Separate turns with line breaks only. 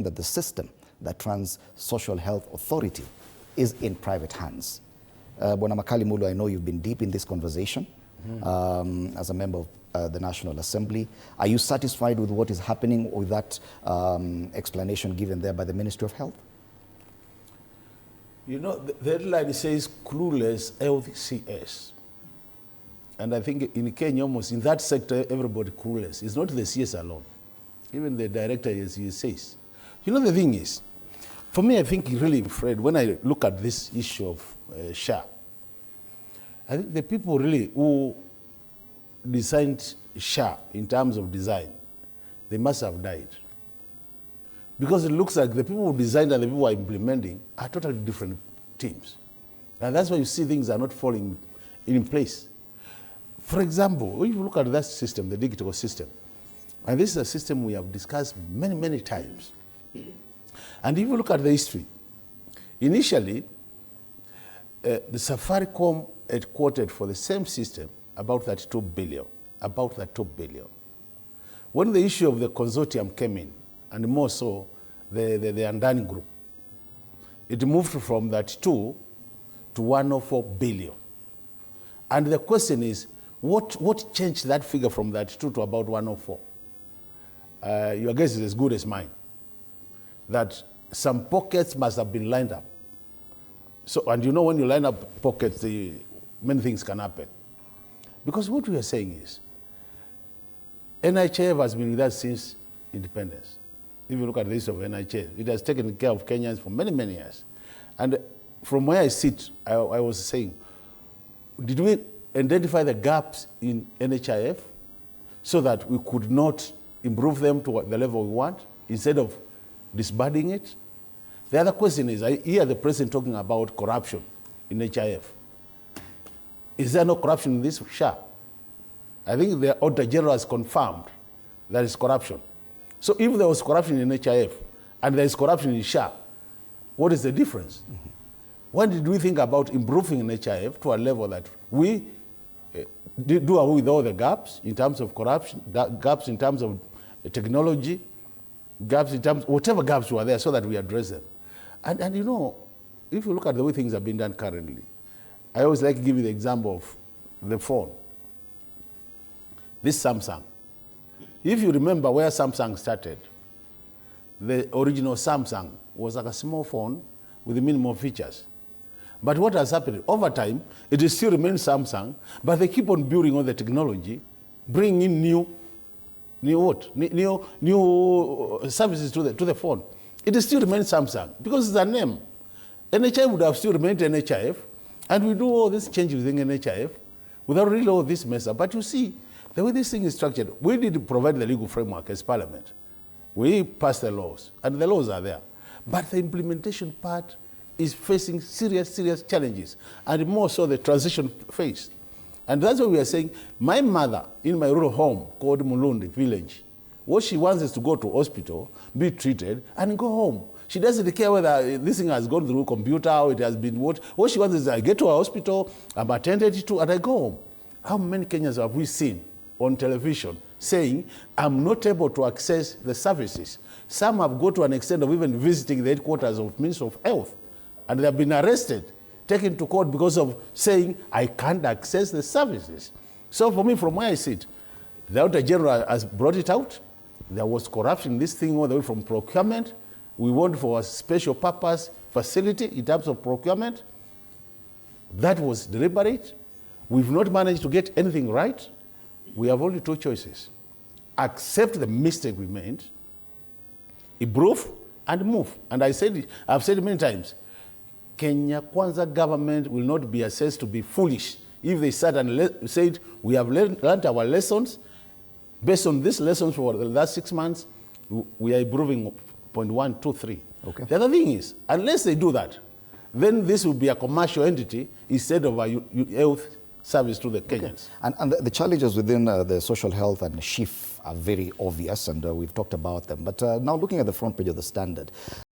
that the system that runs social health authority is in private hands. Bwana Makali Mulu, I know you've been deep in this conversation as a member of the National Assembly. Are you satisfied with what is happening with that explanation given there by the Ministry of Health?
You know, the headline says clueless health CS. And I think in Kenya, almost in that sector, everybody clueless. It's not the CS alone. Even the director, as he says. You know, the thing is, for me, I think really, Fred, when I look at this issue of SHA, I think the people really who designed SHA in terms of design, they must have died. Because it looks like the people who designed and the people who are implementing are totally different teams. And that's why you see things are not falling in place. For example, when you look at that system, the digital system, and this is a system we have discussed many, many times. And if you look at the history, initially, the Safaricom had quoted for the same system about 32 billion, about that 2 billion. When the issue of the consortium came in, and more so the Andani group, it moved from that 2 to 104 billion. And the question is, what changed that figure from that 2 to about 104? Your guess is as good as mine. That some pockets must have been lined up. So, and you know, when you line up pockets, many things can happen. Because what we are saying is, NHIF has been with us since independence. If you look at the history of NHIF, it has taken care of Kenyans for many, many years. And from where I sit, I was saying, did we identify the gaps in NHIF so that we could not improve them to the level we want instead of disbanding it? The other question is, I hear the president talking about corruption in NHIF. Is there no corruption in this SHA? I think the Auditor General has confirmed there is corruption. So if there was corruption in NHIF and there is corruption in SHA, what is the difference? Mm-hmm. When did we think about improving NHIF to a level that we do away with all the gaps in terms of corruption, gaps in terms of technology, gaps in terms, whatever gaps were there, so that we address them. And you know, if you look at the way things are being done currently, I always like to give you the example of the phone. This Samsung. If you remember where Samsung started, the original Samsung was like a small phone with minimal features. But what has happened? Over time, it still remains Samsung, but they keep on building on the technology, bringing in new services to the phone. It still remains Samsung because it's a name. NHIF would have still remained NHIF, and we do all these changes within NHIF without really all this mess up. But you see, the way this thing is structured, we did provide the legal framework as Parliament. We passed the laws, and the laws are there. But the implementation part is facing serious, serious challenges, and more so the transition phase. And that's why we are saying, my mother in my rural home called Mulundi village, what she wants is to go to hospital, be treated, and go home. She doesn't care whether this thing has gone through computer or it has been what. What she wants is I get to a hospital, I'm attended to, and I go home. How many Kenyans have we seen on television saying, I'm not able to access the services? Some have gone to an extent of even visiting the headquarters of Ministry of Health, and they have been arrested, taken to court because of saying, I can't access the services. So for me, from where I sit, the Auditor General has brought it out. There was corruption in this thing all the way from procurement. We want for a special purpose facility in terms of procurement. That was deliberate. We've not managed to get anything right. We have only two choices. Accept the mistake we made, improve, and move. And I've said it many times, Kenya Kwanza government will not be assessed to be foolish if they sat and said, we have learned our lessons. Based on these lessons for the last 6 months, we are improving 0.1, 2, 3. Okay. The other thing is, unless they do that, then this will be a commercial entity instead of a health service to the Kenyans.
Okay. And the challenges within the social health and SHIF are very obvious, and we've talked about them. But now looking at the front page of the Standard,